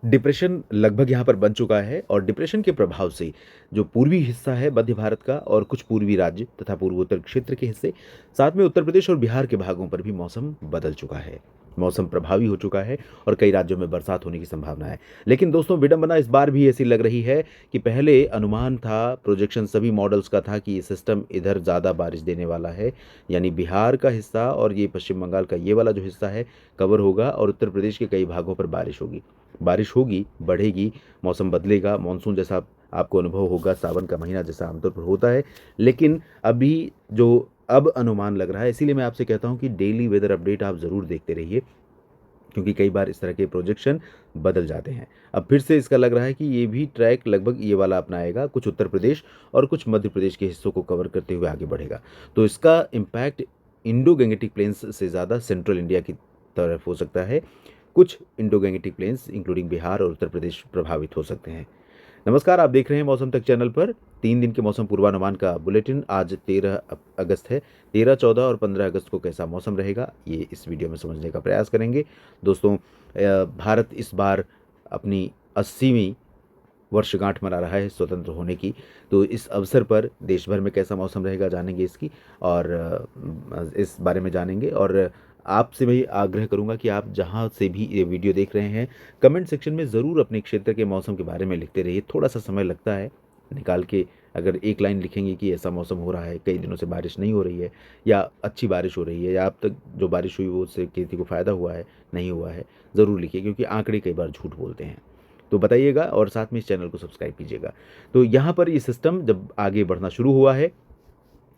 Depression लगभग यहाँ पर बन चुका है और डिप्रेशन के प्रभाव से जो पूर्वी हिस्सा है मध्य भारत का और कुछ पूर्वी राज्य तथा पूर्वोत्तर क्षेत्र के हिस्से, साथ में उत्तर प्रदेश और बिहार के भागों पर भी मौसम बदल चुका है। मौसम प्रभावी हो चुका है और कई राज्यों में बरसात होने की संभावना है। लेकिन दोस्तों, विडंबना इस बार भी ऐसी लग रही है कि पहले अनुमान था, प्रोजेक्शन सभी मॉडल्स का था कि ये सिस्टम इधर ज़्यादा बारिश देने वाला है, यानी बिहार का हिस्सा और ये पश्चिम बंगाल का ये वाला जो हिस्सा है कवर होगा और उत्तर प्रदेश के कई भागों पर बारिश होगी, बढ़ेगी, मौसम बदलेगा, मानसून जैसा आपको अनुभव होगा, सावन का महीना जैसा आमतौर पर होता है। लेकिन अभी जो अब अनुमान लग रहा है, इसीलिए मैं आपसे कहता हूं कि डेली वेदर अपडेट आप ज़रूर देखते रहिए, क्योंकि कई बार इस तरह के प्रोजेक्शन बदल जाते हैं। अब फिर से इसका लग रहा है कि ये भी ट्रैक लगभग ये वाला अपनाएगा, कुछ उत्तर प्रदेश और कुछ मध्य प्रदेश के हिस्सों को कवर करते हुए आगे बढ़ेगा। तो इसका इम्पैक्ट इंडो गैंगेटिक प्लेन्स से ज़्यादा सेंट्रल इंडिया की तरफ हो सकता है। कुछ Indo Gangetic plains including Bihar और उत्तर प्रदेश प्रभावित हो सकते हैं। नमस्कार, आप देख रहे हैं मौसम तक चैनल पर 3 दिन के मौसम पूर्वानुमान का बुलेटिन। आज 13 अगस्त है। 13, 14 और 15 अगस्त को कैसा मौसम रहेगा, ये इस वीडियो में समझने का प्रयास करेंगे। दोस्तों, भारत इस बार अपनी 80वीं वर्षगांठ मना रहा है स्वतंत्र होने की। तो इस अवसर पर देश भर में कैसा मौसम रहेगा जानेंगे इसकी, और इस बारे में जानेंगे। और आपसे मैं आग्रह करूंगा कि आप जहां से भी ये वीडियो देख रहे हैं, कमेंट सेक्शन में ज़रूर अपने क्षेत्र के मौसम के बारे में लिखते रहिए। थोड़ा सा समय लगता है निकाल के, अगर एक लाइन लिखेंगे कि ऐसा मौसम हो रहा है, कई दिनों से बारिश नहीं हो रही है, या अच्छी बारिश हो रही है, या अब तक जो बारिश हुई वो उससे खेती को फ़ायदा हुआ है, नहीं हुआ है, ज़रूर लिखिए, क्योंकि आंकड़े कई बार झूठ बोलते हैं। तो बताइएगा और साथ में इस चैनल को सब्सक्राइब कीजिएगा। तो यहाँ पर ये सिस्टम जब आगे बढ़ना शुरू हुआ है,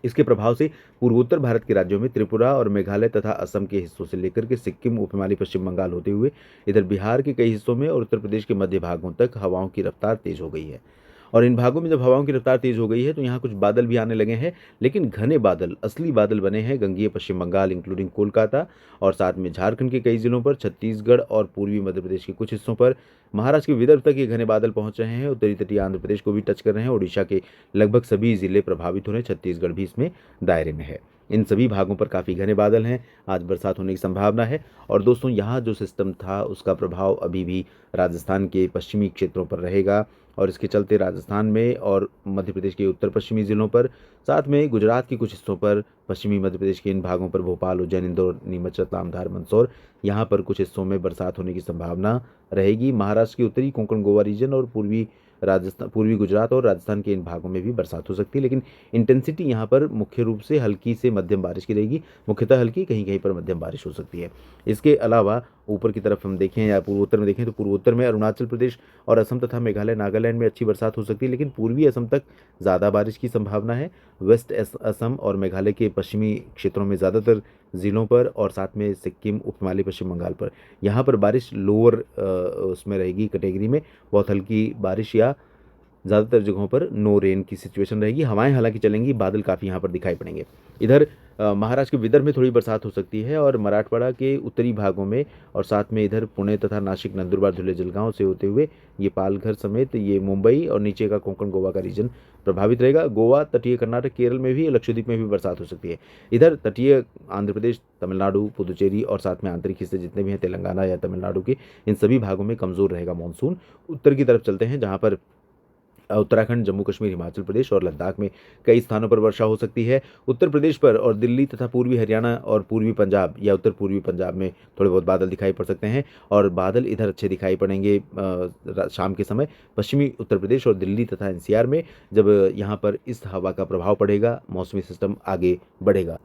इसके प्रभाव से पूर्वोत्तर भारत के राज्यों में त्रिपुरा और मेघालय तथा असम के हिस्सों से लेकर के सिक्किम, उपहिमालय, पश्चिम बंगाल होते हुए इधर बिहार के कई हिस्सों में और उत्तर प्रदेश के मध्य भागों तक हवाओं की रफ्तार तेज हो गई है। और इन भागों में जब हवाओं की रफ्तार तेज हो गई है तो यहाँ कुछ बादल भी आने लगे हैं, लेकिन घने बादल, असली बादल बने हैं गंगीय पश्चिम बंगाल इंक्लूडिंग कोलकाता और साथ में झारखंड के कई जिलों पर, छत्तीसगढ़ और पूर्वी मध्य प्रदेश के कुछ हिस्सों पर, महाराष्ट्र के विदर्भ तक ये घने बादल पहुंच रहे हैं। उत्तरी तटीय आंध्र प्रदेश को भी टच कर रहे हैं। ओडिशा के लगभग सभी जिले प्रभावित हो रहे हैं, छत्तीसगढ़ भी इसमें दायरे में है। इन सभी भागों पर काफ़ी घने बादल हैं, आज बरसात होने की संभावना है। और दोस्तों, यहाँ जो सिस्टम था उसका प्रभाव अभी भी राजस्थान के पश्चिमी क्षेत्रों पर रहेगा, और इसके चलते राजस्थान में और मध्य प्रदेश के उत्तर पश्चिमी ज़िलों पर, साथ में गुजरात के कुछ हिस्सों पर, पश्चिमी मध्य प्रदेश के इन भागों पर, भोपाल, उज्जैन, इंदौर, नीमच, रतलाम, धार, मंदसौर, यहाँ पर कुछ हिस्सों में बरसात होने की संभावना रहेगी। महाराष्ट्र के उत्तरी कोंकण, गोवा रीजन और पूर्वी गुजरात और राजस्थान के इन भागों में भी बरसात हो सकती है, लेकिन इंटेंसिटी यहाँ पर मुख्य रूप से हल्की से मध्यम बारिश की रहेगी। मुख्यतः हल्की, कहीं कहीं पर मध्यम बारिश हो सकती है। इसके अलावा ऊपर की तरफ हम देखें या पूर्वोत्तर में देखें तो पूर्वोत्तर में अरुणाचल प्रदेश और असम तथा मेघालय, नागालैंड में अच्छी बरसात हो सकती है, लेकिन पूर्वी असम तक ज़्यादा बारिश की संभावना है। असम और मेघालय के पश्चिमी क्षेत्रों में ज़्यादातर ज़िलों पर, और साथ में सिक्किम, उपहिमालय, पश्चिम बंगाल पर, यहाँ पर बारिश लोअर उसमें रहेगी कैटेगरी में, बहुत हल्की बारिश या ज़्यादातर जगहों पर नो रेन की सिचुएशन रहेगी। हवाएं हालांकि चलेंगी, बादल काफ़ी यहाँ पर दिखाई पड़ेंगे। इधर महाराष्ट्र के विदर्भ में थोड़ी बरसात हो सकती है, और मराठवाड़ा के उत्तरी भागों में, और साथ में इधर पुणे तथा नासिक, नंदुरबार, धुले, जलगांव से होते हुए ये पालघर समेत ये मुंबई और नीचे का कोंकण, गोवा का रीजन प्रभावित रहेगा। गोवा, तटीय कर्नाटक, केरल में भी, लक्षद्वीप में भी बरसात हो सकती है। इधर तटीय आंध्र प्रदेश, तमिलनाडु, पुदुचेरी और साथ में आंतरिक हिस्से जितने भी हैं तेलंगाना या तमिलनाडु के, इन सभी भागों में कमज़ोर रहेगा मानसून। उत्तर की तरफ चलते हैं, जहाँ पर उत्तराखंड, जम्मू कश्मीर, हिमाचल प्रदेश और लद्दाख में कई स्थानों पर वर्षा हो सकती है। उत्तर प्रदेश पर और दिल्ली तथा पूर्वी हरियाणा और पूर्वी पंजाब या उत्तर पूर्वी पंजाब में थोड़े बहुत बादल दिखाई पड़ सकते हैं, और बादल इधर अच्छे दिखाई पड़ेंगे शाम के समय पश्चिमी उत्तर प्रदेश और दिल्ली तथा एनसीआर में, जब यहाँ पर इस हवा का प्रभाव पड़ेगा, मौसमी सिस्टम आगे बढ़ेगा।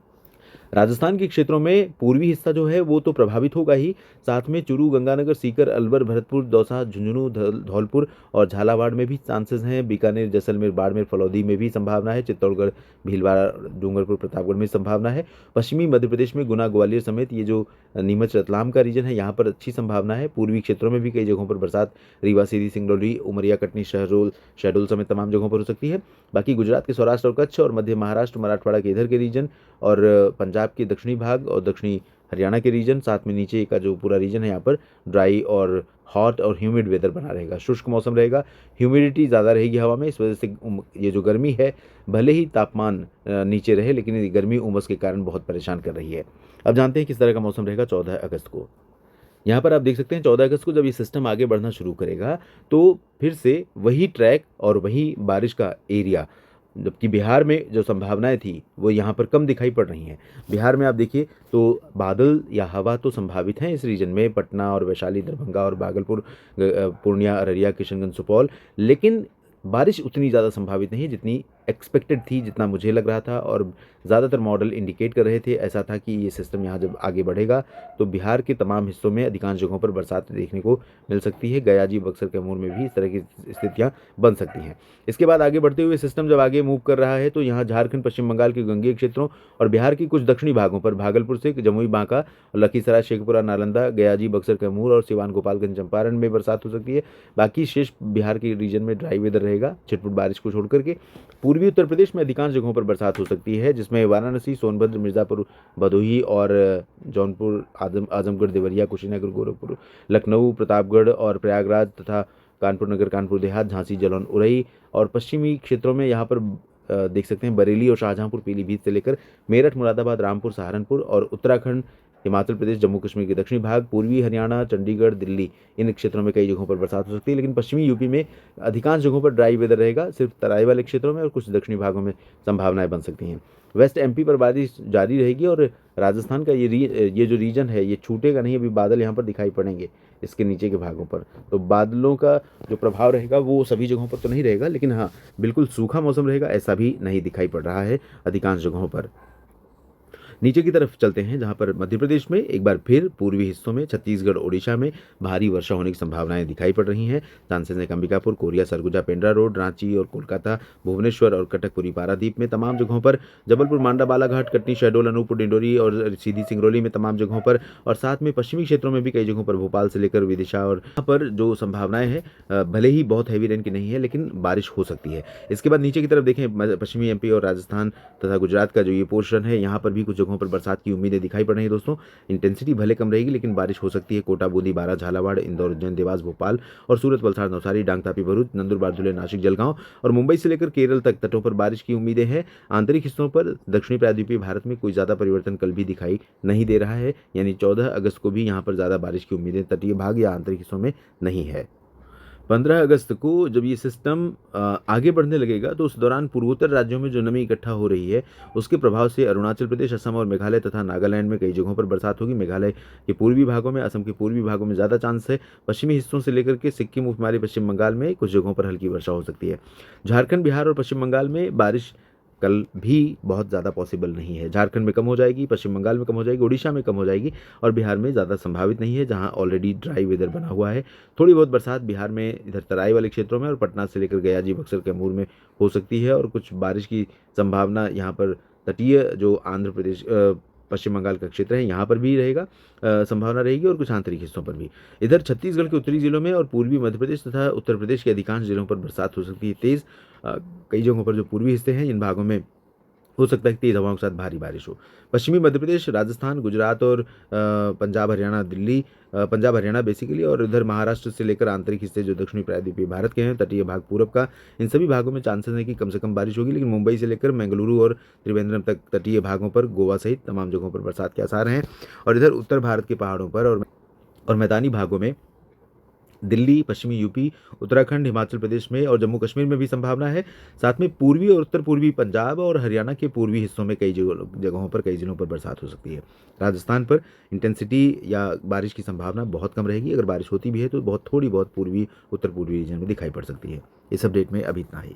राजस्थान के क्षेत्रों में पूर्वी हिस्सा जो है वो तो प्रभावित होगा ही, साथ में चूरू, गंगानगर, सीकर, अलवर, भरतपुर, दौसा, झुंझुनू, धौलपुर और झालावाड़ में भी चांसेस हैं। बीकानेर, जैसलमेर, बाड़मेर, फलौदी में भी संभावना है। चित्तौड़गढ़, भीलवाड़ा, डूंगरपुर, प्रतापगढ़ में संभावना है। पश्चिमी मध्य प्रदेश में गुना, ग्वालियर समेत ये जो नीमच, रतलाम का रीजन है, यहाँ पर अच्छी संभावना है। पूर्वी क्षेत्रों में भी कई जगहों पर बरसात, रीवा, सीधी, सिंगरौली, उमरिया, कटनी, शहडोल समेत तमाम जगहों पर हो सकती है। बाकी गुजरात के सौराष्ट्र और कच्छ और मध्य महाराष्ट्र, मराठवाड़ा के इधर के रीजन, और पंजाब के दक्षिणी भाग और दक्षिणी हरियाणा के रीजन, साथ में नीचे का जो पूरा रीजन है, यहाँ पर ड्राई और हॉट और ह्यूमिड वेदर बना रहेगा, शुष्क मौसम रहेगा। ह्यूमिडिटी ज़्यादा रहेगी हवा में, इस वजह से ये जो गर्मी है, भले ही तापमान नीचे रहे, लेकिन ये गर्मी उमस के कारण बहुत परेशान कर रही है। अब जानते हैं किस तरह का मौसम रहेगा 14 अगस्त को। यहाँ पर आप देख सकते हैं 14 अगस्त को जब ये सिस्टम आगे बढ़ना शुरू करेगा, तो फिर से वही ट्रैक और वही बारिश का एरिया, जबकि बिहार में जो संभावनाएँ थी, वो यहाँ पर कम दिखाई पड़ रही हैं। बिहार में आप देखिए तो बादल या हवा तो संभावित हैं इस रीजन में, पटना और वैशाली, दरभंगा और भागलपुर, पूर्णिया, अररिया, किशनगंज, सुपौल, लेकिन बारिश उतनी ज़्यादा संभावित नहीं है जितनी एक्सपेक्टेड थी, जितना मुझे लग रहा था और ज़्यादातर मॉडल इंडिकेट कर रहे थे। ऐसा था कि ये सिस्टम यहाँ जब आगे बढ़ेगा तो बिहार के तमाम हिस्सों में अधिकांश जगहों पर बरसात देखने को मिल सकती है। गया जी, बक्सर, कैमूर में भी इस तरह की स्थितियाँ बन सकती हैं। इसके बाद आगे बढ़ते हुए सिस्टम जब आगे मूव कर रहा है तो यहाँ झारखंड, पश्चिम बंगाल के गंगेय क्षेत्रों और बिहार की कुछ दक्षिणी भागों पर भागलपुर से जमुई, बांका, लखीसराय, शेखपुरा, नालंदा, गया जी, बक्सर, कैमूर और सिवान, गोपालगंज, चंपारण में बरसात हो सकती है। बाकी शेष बिहार के रीजन में ड्राई वेदर रहेगा, छिटपुट बारिश को छोड़ करके। पूर्वी उत्तर प्रदेश में अधिकांश जगहों पर बरसात हो सकती है, जिसमें वाराणसी, सोनभद्र, मिर्ज़ापुर, भदोही और जौनपुर, आजमगढ़, देवरिया, कुशीनगर, गोरखपुर, लखनऊ, प्रतापगढ़ और प्रयागराज तथा कानपुर नगर, कानपुर देहात, झांसी, जलौन, उरई और पश्चिमी क्षेत्रों में यहाँ पर देख सकते हैं बरेली और शाहजहांपुर, पीलीभीत से लेकर मेरठ, मुरादाबाद, रामपुर, सहारनपुर और उत्तराखंड, हिमाचल प्रदेश, जम्मू कश्मीर के दक्षिणी भाग, पूर्वी हरियाणा, चंडीगढ़, दिल्ली, इन क्षेत्रों में कई जगहों पर बरसात हो सकती है। लेकिन पश्चिमी यूपी में अधिकांश जगहों पर ड्राई वेदर रहेगा, सिर्फ तराई वाले क्षेत्रों में और कुछ दक्षिणी भागों में संभावनाएं बन सकती हैं। वेस्ट एमपी पर बारिश जारी रहेगी और राजस्थान का ये जो रीजन है ये छूटेगा नहीं। अभी बादल यहाँ पर दिखाई पड़ेंगे इसके नीचे के भागों पर, तो बादलों का जो प्रभाव रहेगा वो सभी जगहों पर तो नहीं रहेगा, लेकिन हाँ बिल्कुल सूखा मौसम रहेगा ऐसा भी नहीं दिखाई पड़ रहा है अधिकांश जगहों पर। नीचे की तरफ चलते हैं जहां पर मध्य प्रदेश में एक बार फिर पूर्वी हिस्सों में, छत्तीसगढ़, ओडिशा में भारी वर्षा होने की संभावनाएं दिखाई पड़ रही हैं। चांसेस हैं अंबिकापुर, कोरिया, सरगुजा, पेंड्रा रोड, रांची और कोलकाता, भुवनेश्वर और कटकपुरी, पारादीप में तमाम जगहों पर, जबलपुर, मांडा, बालाघाट, कटनी, शहडोल, अनूपपुर, डिंडोरी और सीधी, सिंगरौली में तमाम जगहों पर, और साथ में पश्चिमी क्षेत्रों में भी कई जगहों पर, भोपाल से लेकर विदिशा, और यहाँ पर जो संभावनाएं हैं भले ही बहुत हैवी रेन की नहीं है लेकिन बारिश हो सकती है। इसके बाद नीचे की तरफ देखें, पश्चिमी एमपी और राजस्थान तथा गुजरात का जो ये पोर्शन है, यहाँ पर भी कुछ जगहों पर बरसात की उम्मीदें दिखाई पड़ रही है दोस्तों। इंटेंसिटी भले कम रहेगी लेकिन बारिश हो सकती है। कोटा, बूंदी, बारा, झालावाड़, इंदौर, उज्जैन, देवास, भोपाल और सूरत, वलसाड़, नवसारी, डांग, तापी, भरूच, नंदुरबार, धुले, नासिक, जलगांव और मुंबई से लेकर केरल तक तटों पर बारिश की उम्मीदें हैं। आंतरिक हिस्सों पर दक्षिणी प्रायद्वीपीय भारत में कोई ज़्यादा परिवर्तन कल भी दिखाई नहीं दे रहा है, यानी 14 अगस्त को भी यहाँ पर ज़्यादा बारिश की उम्मीदें तटीय भाग या आंतरिक हिस्सों में नहीं है। 15 अगस्त को जब ये सिस्टम आगे बढ़ने लगेगा तो उस दौरान पूर्वोत्तर राज्यों में जो नमी इकट्ठा हो रही है उसके प्रभाव से अरुणाचल प्रदेश, असम और मेघालय तथा नागालैंड में कई जगहों पर बरसात होगी। मेघालय के पूर्वी भागों में, असम के पूर्वी भागों में ज़्यादा चांस है। पश्चिमी हिस्सों से लेकर के सिक्किम, उपमहाली, पश्चिम बंगाल में कुछ जगहों पर हल्की वर्षा हो सकती है। झारखंड, बिहार और पश्चिम बंगाल में बारिश कल भी बहुत ज़्यादा पॉसिबल नहीं है। झारखंड में कम हो जाएगी, पश्चिम बंगाल में कम हो जाएगी, उड़ीसा में कम हो जाएगी और बिहार में ज़्यादा संभावित नहीं है जहां ऑलरेडी ड्राई वेदर बना हुआ है। थोड़ी बहुत बरसात बिहार में इधर तराई वाले क्षेत्रों में और पटना से लेकर गया जी, बक्सर, कैमूर में हो सकती है और कुछ बारिश की संभावना यहाँ पर तटीय जो आंध्र प्रदेश, पश्चिम बंगाल का क्षेत्र है यहाँ पर भी रहेगा, संभावना रहेगी और कुछ आंतरिक हिस्सों पर भी। इधर छत्तीसगढ़ के उत्तरी जिलों में और पूर्वी मध्य प्रदेश तथा उत्तर प्रदेश के अधिकांश जिलों पर बरसात हो सकती है तेज़। कई जगहों पर जो पूर्वी हिस्से हैं इन भागों में हो सकता है कि तेज़ हवाओं के साथ भारी बारिश हो। पश्चिमी मध्य प्रदेश, राजस्थान, गुजरात और पंजाब, हरियाणा, दिल्ली, पंजाब, हरियाणा बेसिकली, और इधर महाराष्ट्र से लेकर आंतरिक हिस्से जो दक्षिणी प्रायद्वीपीय भारत के हैं, तटीय भाग पूरब का, इन सभी भागों में चांसेस है कि कम से कम बारिश होगी। लेकिन मुंबई से लेकर बेंगलुरु और त्रिवेंद्रम तक तटीय भागों पर, गोवा सहित तमाम जगहों पर बरसात के आसार हैं। और इधर उत्तर भारत के पहाड़ों पर और मैदानी भागों में दिल्ली, पश्चिमी यूपी, उत्तराखंड, हिमाचल प्रदेश में और जम्मू कश्मीर में भी संभावना है। साथ में पूर्वी और उत्तर पूर्वी पंजाब और हरियाणा के पूर्वी हिस्सों में कई जगहों पर, कई जिलों पर बरसात हो सकती है। राजस्थान पर इंटेंसिटी या बारिश की संभावना बहुत कम रहेगी। अगर बारिश होती भी है तो बहुत थोड़ी बहुत पूर्वी, उत्तर पूर्वी रीजन में दिखाई पड़ सकती है। इस अपडेट में अभी इतना ही।